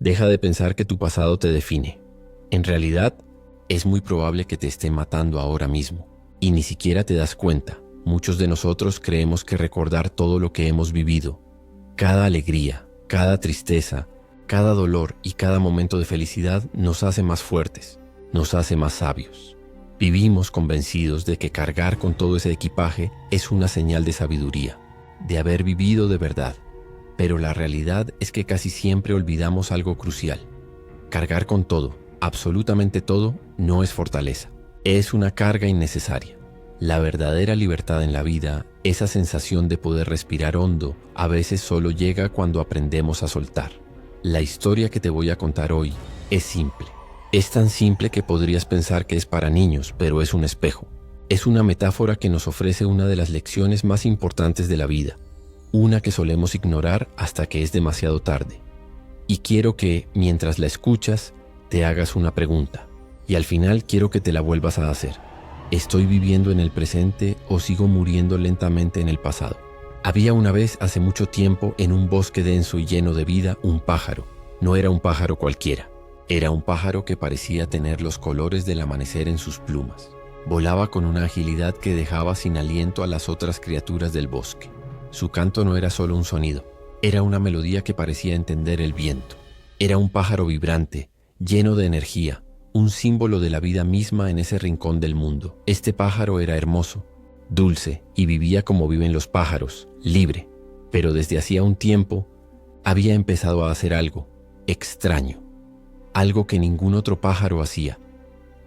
Deja de pensar que tu pasado te define. En realidad, es muy probable que te esté matando ahora mismo. Y ni siquiera te das cuenta. Muchos de nosotros creemos que recordar todo lo que hemos vivido, cada alegría, cada tristeza, cada dolor y cada momento de felicidad nos hace más fuertes, nos hace más sabios. Vivimos convencidos de que cargar con todo ese equipaje es una señal de sabiduría, de haber vivido de verdad. Pero la realidad es que casi siempre olvidamos algo crucial. Cargar con todo, absolutamente todo, no es fortaleza. Es una carga innecesaria. La verdadera libertad en la vida, esa sensación de poder respirar hondo, a veces solo llega cuando aprendemos a soltar. La historia que te voy a contar hoy es simple. Es tan simple que podrías pensar que es para niños, pero es un espejo. Es una metáfora que nos ofrece una de las lecciones más importantes de la vida. Una que solemos ignorar hasta que es demasiado tarde. Y quiero que, mientras la escuchas, te hagas una pregunta. Y al final quiero que te la vuelvas a hacer. ¿Estoy viviendo en el presente o sigo muriendo lentamente en el pasado? Había una vez, hace mucho tiempo, en un bosque denso y lleno de vida, un pájaro. No era un pájaro cualquiera. Era un pájaro que parecía tener los colores del amanecer en sus plumas. Volaba con una agilidad que dejaba sin aliento a las otras criaturas del bosque. Su canto no era solo un sonido. Era una melodía que parecía entender el viento. Era un pájaro vibrante, lleno de energía, un símbolo de la vida misma en ese rincón del mundo. Este pájaro era hermoso, dulce y vivía como viven los pájaros, libre. Pero desde hacía un tiempo había empezado a hacer algo extraño, algo que ningún otro pájaro hacía.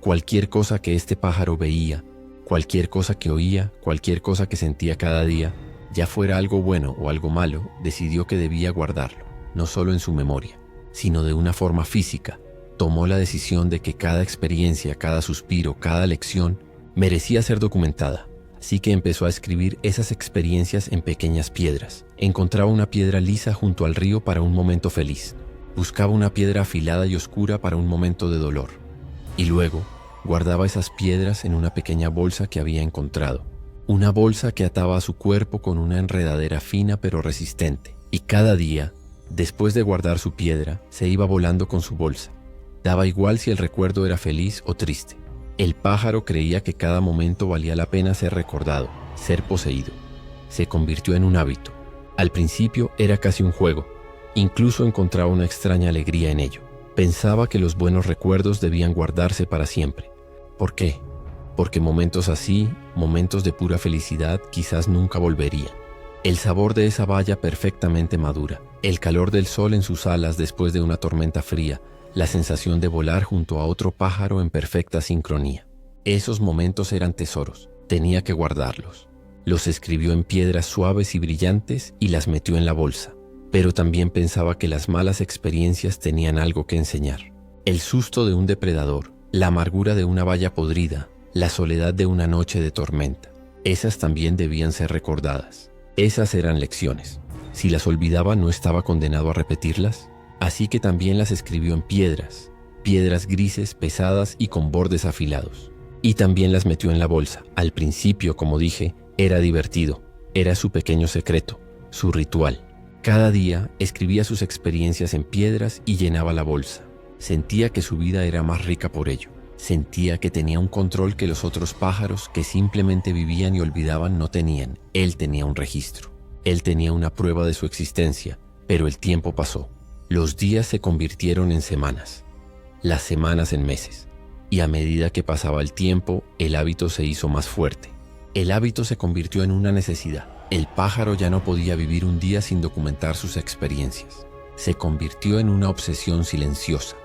Cualquier cosa que este pájaro veía, cualquier cosa que oía, cualquier cosa que sentía cada día, ya fuera algo bueno o algo malo, decidió que debía guardarlo, no solo en su memoria, sino de una forma física. Tomó la decisión de que cada experiencia, cada suspiro, cada lección merecía ser documentada. Así que empezó a escribir esas experiencias en pequeñas piedras. Encontraba una piedra lisa junto al río para un momento feliz. Buscaba una piedra afilada y oscura para un momento de dolor. Y luego guardaba esas piedras en una pequeña bolsa que había encontrado. Una bolsa que ataba a su cuerpo con una enredadera fina pero resistente. Y cada día, después de guardar su piedra, se iba volando con su bolsa. Daba igual si el recuerdo era feliz o triste. El pájaro creía que cada momento valía la pena ser recordado, ser poseído. Se convirtió en un hábito. Al principio era casi un juego. Incluso encontraba una extraña alegría en ello. Pensaba que los buenos recuerdos debían guardarse para siempre. ¿Por qué? Porque momentos así, momentos de pura felicidad, quizás nunca volverían. El sabor de esa baya perfectamente madura, el calor del sol en sus alas después de una tormenta fría, la sensación de volar junto a otro pájaro en perfecta sincronía. Esos momentos eran tesoros, tenía que guardarlos. Los escribió en piedras suaves y brillantes y las metió en la bolsa. Pero también pensaba que las malas experiencias tenían algo que enseñar. El susto de un depredador, la amargura de una baya podrida, la soledad de una noche de tormenta. Esas también debían ser recordadas. Esas eran lecciones. Si las olvidaba, ¿no estaba condenado a repetirlas? Así que también las escribió en piedras, piedras grises, pesadas y con bordes afilados. Y también las metió en la bolsa. Al principio, como dije, era divertido. Era su pequeño secreto, su ritual. Cada día escribía sus experiencias en piedras y llenaba la bolsa. Sentía que su vida era más rica por ello. Sentía que tenía un control que los otros pájaros que simplemente vivían y olvidaban no tenían. Él tenía un registro. Él tenía una prueba de su existencia, pero el tiempo pasó. Los días se convirtieron en semanas, las semanas en meses, y a medida que pasaba el tiempo, el hábito se hizo más fuerte. El hábito se convirtió en una necesidad. El pájaro ya no podía vivir un día sin documentar sus experiencias. Se convirtió en una obsesión silenciosa.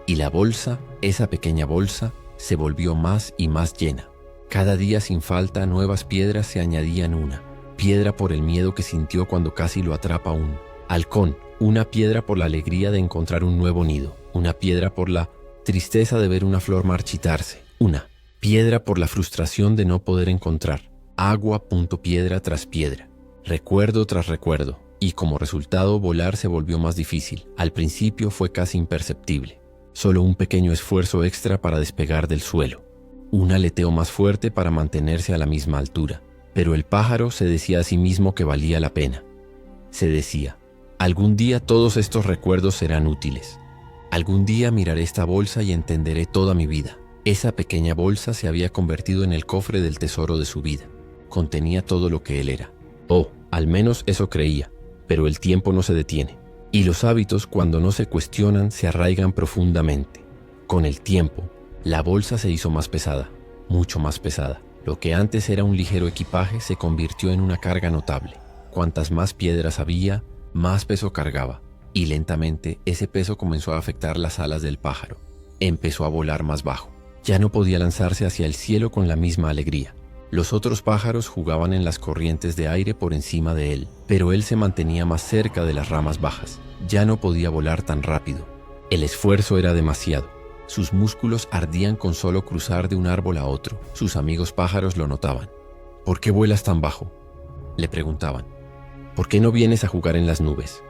Y la bolsa, esa pequeña bolsa, se volvió más y más llena. Cada día sin falta nuevas piedras se añadían una. Piedra por el miedo que sintió cuando casi lo atrapa un halcón. Una piedra por la alegría de encontrar un nuevo nido. Una piedra por la tristeza de ver una flor marchitarse. Una piedra por la frustración de no poder encontrar. Agua, piedra tras piedra. Recuerdo tras recuerdo. Y como resultado, volar se volvió más difícil. Al principio fue casi imperceptible. Solo un pequeño esfuerzo extra para despegar del suelo. Un aleteo más fuerte para mantenerse a la misma altura. Pero el pájaro se decía a sí mismo que valía la pena. Se decía: algún día todos estos recuerdos serán útiles. Algún día miraré esta bolsa y entenderé toda mi vida. Esa pequeña bolsa se había convertido en el cofre del tesoro de su vida. Contenía todo lo que él era. Oh, al menos eso creía, pero el tiempo no se detiene. Y los hábitos, cuando no se cuestionan, se arraigan profundamente. Con el tiempo, la bolsa se hizo más pesada, mucho más pesada. Lo que antes era un ligero equipaje se convirtió en una carga notable. Cuantas más piedras había, más peso cargaba. Y lentamente ese peso comenzó a afectar las alas del pájaro. Empezó a volar más bajo. Ya no podía lanzarse hacia el cielo con la misma alegría. Los otros pájaros jugaban en las corrientes de aire por encima de él, pero él se mantenía más cerca de las ramas bajas. Ya no podía volar tan rápido. El esfuerzo era demasiado. Sus músculos ardían con solo cruzar de un árbol a otro. Sus amigos pájaros lo notaban. ¿Por qué vuelas tan bajo?, le preguntaban. ¿Por qué no vienes a jugar en las nubes?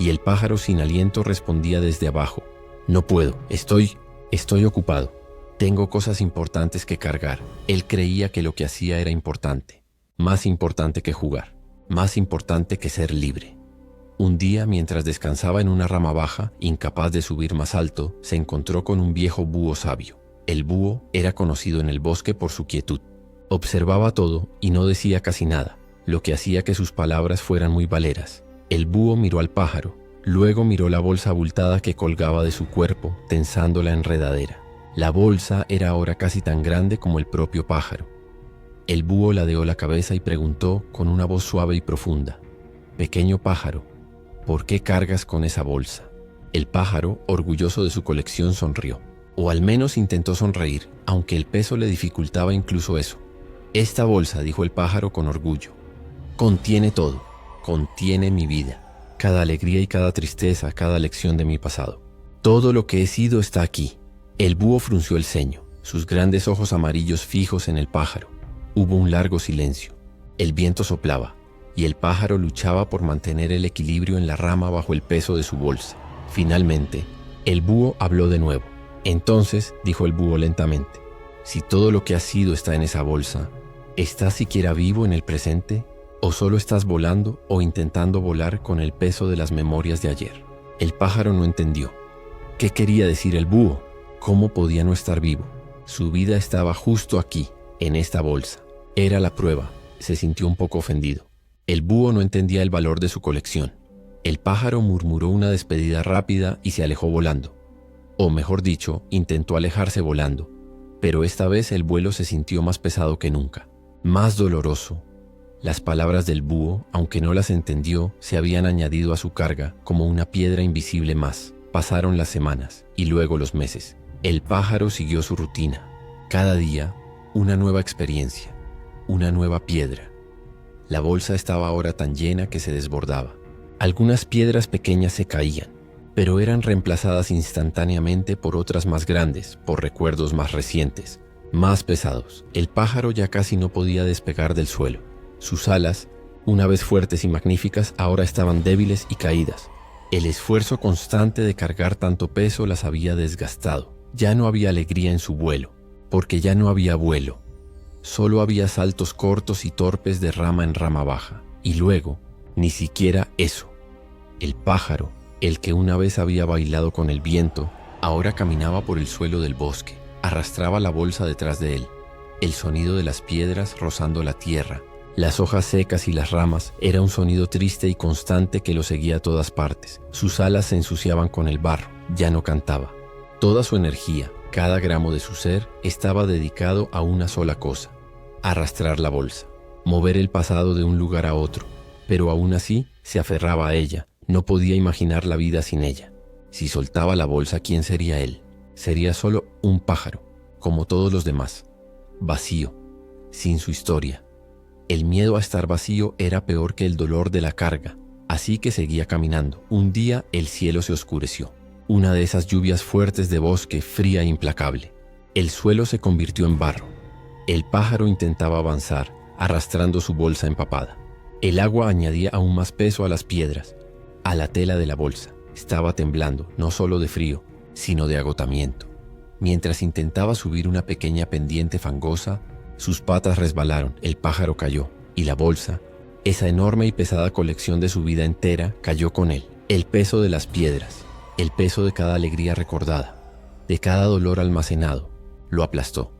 Y el pájaro sin aliento respondía desde abajo. No puedo, estoy ocupado. Tengo cosas importantes que cargar. Él creía que lo que hacía era importante. Más importante que jugar. Más importante que ser libre. Un día, mientras descansaba en una rama baja, incapaz de subir más alto, se encontró con un viejo búho sabio. El búho era conocido en el bosque por su quietud. Observaba todo y no decía casi nada, lo que hacía que sus palabras fueran muy valeras. El búho miró al pájaro, luego miró la bolsa abultada que colgaba de su cuerpo, tensando la enredadera. La bolsa era ahora casi tan grande como el propio pájaro. El búho ladeó la cabeza y preguntó con una voz suave y profunda: «Pequeño pájaro, ¿por qué cargas con esa bolsa?». El pájaro, orgulloso de su colección, sonrió. O al menos intentó sonreír, aunque el peso le dificultaba incluso eso. «Esta bolsa», dijo el pájaro con orgullo, «contiene todo. Contiene mi vida, cada alegría y cada tristeza, cada lección de mi pasado. Todo lo que he sido está aquí». El búho frunció el ceño, sus grandes ojos amarillos fijos en el pájaro. Hubo un largo silencio. El viento soplaba, y el pájaro luchaba por mantener el equilibrio en la rama bajo el peso de su bolsa. Finalmente, el búho habló de nuevo. «Entonces», dijo el búho lentamente, «si todo lo que has sido está en esa bolsa, ¿estás siquiera vivo en el presente? ¿O solo estás volando o intentando volar con el peso de las memorias de ayer?». El pájaro no entendió. ¿Qué quería decir el búho? ¿Cómo podía no estar vivo? Su vida estaba justo aquí, en esta bolsa. Era la prueba. Se sintió un poco ofendido. El búho no entendía el valor de su colección. El pájaro murmuró una despedida rápida y se alejó volando. O mejor dicho, intentó alejarse volando. Pero esta vez el vuelo se sintió más pesado que nunca. Más doloroso. Las palabras del búho, aunque no las entendió, se habían añadido a su carga como una piedra invisible más. Pasaron las semanas y luego los meses. El pájaro siguió su rutina. Cada día, una nueva experiencia, una nueva piedra. La bolsa estaba ahora tan llena que se desbordaba. Algunas piedras pequeñas se caían, pero eran reemplazadas instantáneamente por otras más grandes, por recuerdos más recientes, más pesados. El pájaro ya casi no podía despegar del suelo. Sus alas, una vez fuertes y magníficas, ahora estaban débiles y caídas. El esfuerzo constante de cargar tanto peso las había desgastado. Ya no había alegría en su vuelo, porque ya no había vuelo. Solo había saltos cortos y torpes de rama en rama baja. Y luego, ni siquiera eso. El pájaro, el que una vez había bailado con el viento, ahora caminaba por el suelo del bosque. Arrastraba la bolsa detrás de él. El sonido de las piedras rozando la tierra, las hojas secas y las ramas, era un sonido triste y constante que lo seguía a todas partes. Sus alas se ensuciaban con el barro. Ya no cantaba. Toda su energía, cada gramo de su ser, estaba dedicado a una sola cosa: arrastrar la bolsa, mover el pasado de un lugar a otro. Pero aún así se aferraba a ella, no podía imaginar la vida sin ella. Si soltaba la bolsa, ¿quién sería él? Sería solo un pájaro, como todos los demás, vacío, sin su historia. El miedo a estar vacío era peor que el dolor de la carga, así que seguía caminando. Un día el cielo se oscureció. Una de esas lluvias fuertes de bosque, fría e implacable. El suelo se convirtió en barro. El pájaro intentaba avanzar, arrastrando su bolsa empapada. El agua añadía aún más peso a las piedras, a la tela de la bolsa. Estaba temblando, no solo de frío, sino de agotamiento. Mientras intentaba subir una pequeña pendiente fangosa, sus patas resbalaron, el pájaro cayó, y la bolsa, esa enorme y pesada colección de su vida entera, cayó con él. El peso de las piedras, El peso de cada alegría recordada, de cada dolor almacenado, lo aplastó.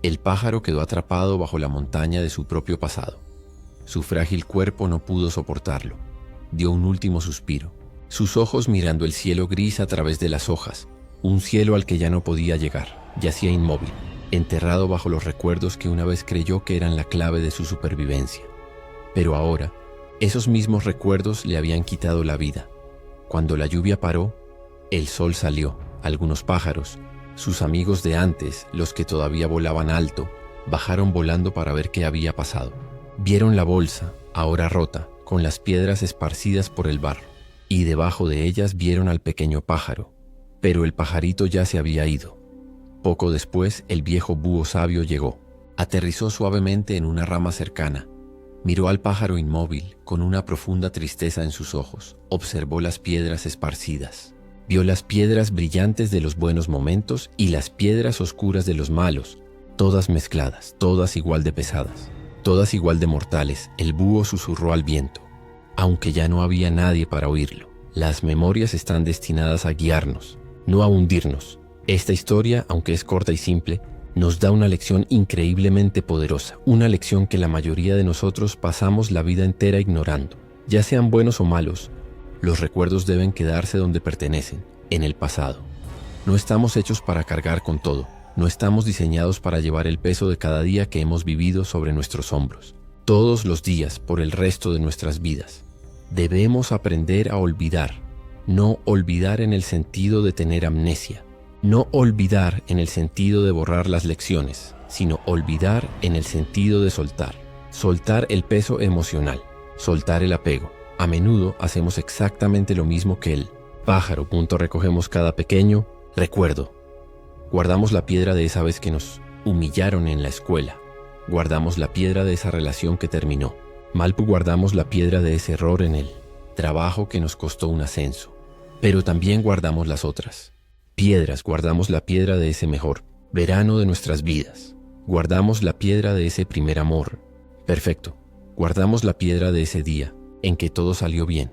El pájaro quedó atrapado bajo la montaña de su propio pasado. Su frágil cuerpo no pudo soportarlo. Dio un último suspiro, sus ojos mirando el cielo gris a través de las hojas, un cielo al que ya no podía llegar. Yacía inmóvil, enterrado bajo los recuerdos que una vez creyó que eran la clave de su supervivencia. Pero ahora, esos mismos recuerdos le habían quitado la vida. Cuando la lluvia paró, el sol salió. Algunos pájaros, sus amigos de antes, los que todavía volaban alto, bajaron volando para ver qué había pasado. Vieron la bolsa, ahora rota, con las piedras esparcidas por el barro, y debajo de ellas vieron al pequeño pájaro. Pero el pajarito ya se había ido. Poco después, el viejo búho sabio llegó. Aterrizó suavemente en una rama cercana. Miró al pájaro inmóvil, con una profunda tristeza en sus ojos. Observó las piedras esparcidas. Vio las piedras brillantes de los buenos momentos y las piedras oscuras de los malos, todas mezcladas, todas igual de pesadas, todas igual de mortales. El búho susurró al viento, aunque ya no había nadie para oírlo. Las memorias están destinadas a guiarnos, no a hundirnos. Esta historia, aunque es corta y simple, nos da una lección increíblemente poderosa, una lección que la mayoría de nosotros pasamos la vida entera ignorando. Ya sean buenos o malos, los recuerdos deben quedarse donde pertenecen, en el pasado. No estamos hechos para cargar con todo, no estamos diseñados para llevar el peso de cada día que hemos vivido sobre nuestros hombros, todos los días por el resto de nuestras vidas. Debemos aprender a olvidar, no olvidar en el sentido de tener amnesia, no olvidar en el sentido de borrar las lecciones, sino olvidar en el sentido de soltar, soltar el peso emocional, soltar el apego. A menudo hacemos exactamente lo mismo que el pájaro. Recogemos cada pequeño recuerdo. Guardamos la piedra de esa vez que nos humillaron en la escuela. Guardamos la piedra de esa relación que terminó. Guardamos la piedra de ese error en el trabajo que nos costó un ascenso. Pero también guardamos las otras piedras. Guardamos la piedra de ese mejor verano de nuestras vidas. Guardamos la piedra de ese primer amor perfecto. Guardamos la piedra de ese día en que todo salió bien.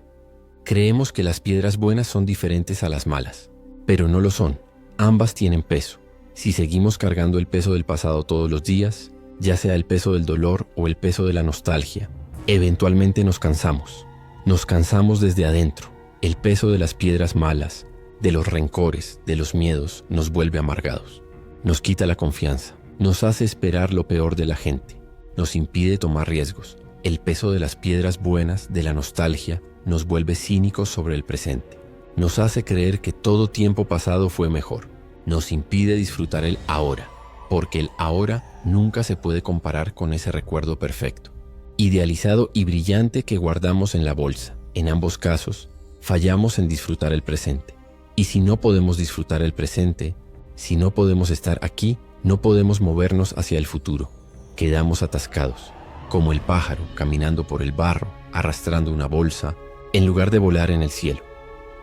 Creemos que las piedras buenas son diferentes a las malas, pero no lo son. Ambas tienen peso. Si seguimos cargando el peso del pasado todos los días, ya sea el peso del dolor o el peso de la nostalgia, eventualmente nos cansamos. Nos cansamos desde adentro. El peso de las piedras malas, de los rencores, de los miedos, nos vuelve amargados. Nos quita la confianza. Nos hace esperar lo peor de la gente. Nos impide tomar riesgos. El peso de las piedras buenas, de la nostalgia, nos vuelve cínicos sobre el presente. Nos hace creer que todo tiempo pasado fue mejor. Nos impide disfrutar el ahora, porque el ahora nunca se puede comparar con ese recuerdo perfecto, idealizado y brillante que guardamos en la bolsa. En ambos casos, fallamos en disfrutar el presente. Y si no podemos disfrutar el presente, si no podemos estar aquí, no podemos movernos hacia el futuro. Quedamos atascados, como el pájaro caminando por el barro, arrastrando una bolsa, en lugar de volar en el cielo.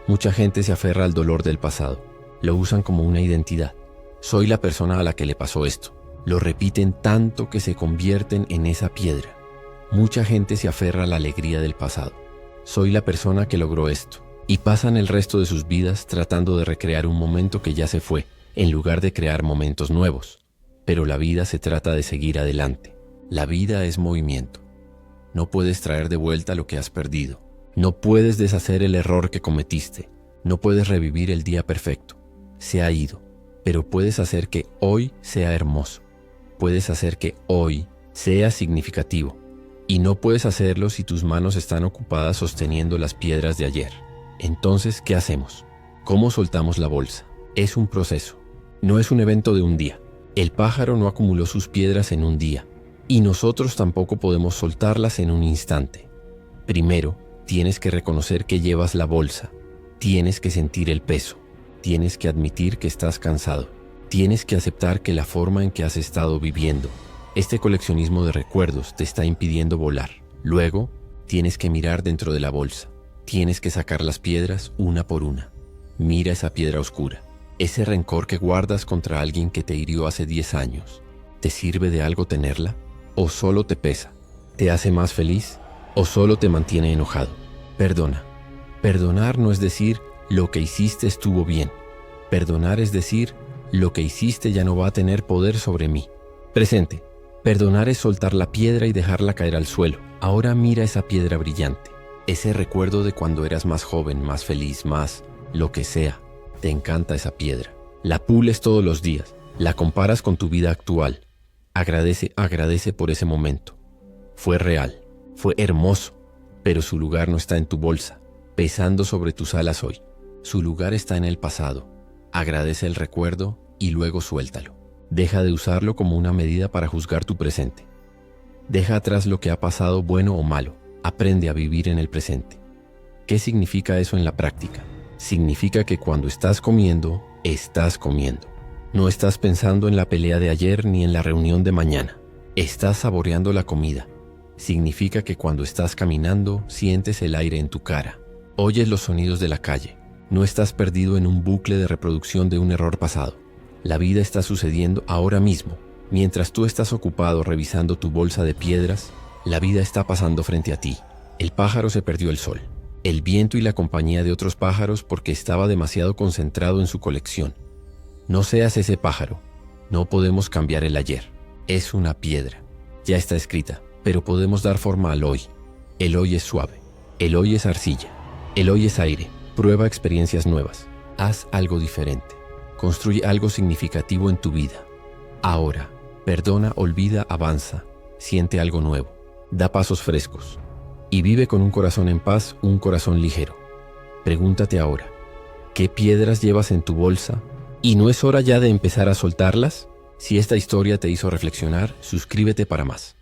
Mucha gente se aferra al dolor del pasado, lo usan como una identidad. Soy la persona a la que le pasó esto. Lo repiten tanto que se convierten en esa piedra. Mucha gente se aferra a la alegría del pasado. Soy la persona que logró esto. Y pasan el resto de sus vidas tratando de recrear un momento que ya se fue, en lugar de crear momentos nuevos. Pero la vida se trata de seguir adelante. La vida es movimiento. No puedes traer de vuelta lo que has perdido. No puedes deshacer el error que cometiste. No puedes revivir el día perfecto. Se ha ido. Pero puedes hacer que hoy sea hermoso. Puedes hacer que hoy sea significativo. Y no puedes hacerlo si tus manos están ocupadas sosteniendo las piedras de ayer. Entonces, ¿qué hacemos? ¿Cómo soltamos la bolsa? Es un proceso. No es un evento de un día. El pájaro no acumuló sus piedras en un día. Y nosotros tampoco podemos soltarlas en un instante. Primero, tienes que reconocer que llevas la bolsa. Tienes que sentir el peso. Tienes que admitir que estás cansado. Tienes que aceptar que la forma en que has estado viviendo, este coleccionismo de recuerdos, te está impidiendo volar. Luego, tienes que mirar dentro de la bolsa. Tienes que sacar las piedras una por una. Mira esa piedra oscura. Ese rencor que guardas contra alguien que te hirió hace 10 años. ¿Te sirve de algo tenerla? ¿O solo te pesa? ¿Te hace más feliz? ¿O solo te mantiene enojado? Perdona. Perdonar no es decir, lo que hiciste estuvo bien. Perdonar es decir, lo que hiciste ya no va a tener poder sobre mí. Presente. Perdonar es soltar la piedra y dejarla caer al suelo. Ahora mira esa piedra brillante. Ese recuerdo de cuando eras más joven, más feliz, más lo que sea. Te encanta esa piedra. La pules todos los días. La comparas con tu vida actual. Agradece por ese momento. Fue real. Fue hermoso. Pero su lugar no está en tu bolsa, pesando sobre tus alas hoy. Su lugar está en el pasado. Agradece el recuerdo y luego suéltalo. Deja de usarlo como una medida para juzgar tu presente. Deja atrás lo que ha pasado, bueno o malo. Aprende a vivir en el presente. ¿Qué significa eso en la práctica? Significa que cuando estás comiendo, estás comiendo. No estás pensando en la pelea de ayer ni en la reunión de mañana. Estás saboreando la comida. Significa que cuando estás caminando, sientes el aire en tu cara. Oyes los sonidos de la calle. No estás perdido en un bucle de reproducción de un error pasado. La vida está sucediendo ahora mismo. Mientras tú estás ocupado revisando tu bolsa de piedras, la vida está pasando frente a ti. El pájaro se perdió el sol, el viento y la compañía de otros pájaros porque estaba demasiado concentrado en su colección. No seas ese pájaro. No podemos cambiar el ayer. Es una piedra. Ya está escrita, pero podemos dar forma al hoy. El hoy es suave. El hoy es arcilla. El hoy es aire. Prueba experiencias nuevas. Haz algo diferente. Construye algo significativo en tu vida. Ahora, perdona, olvida, avanza. Siente algo nuevo. Da pasos frescos. Y vive con un corazón en paz, un corazón ligero. Pregúntate ahora, ¿qué piedras llevas en tu bolsa? ¿Y no es hora ya de empezar a soltarlas? Si esta historia te hizo reflexionar, suscríbete para más.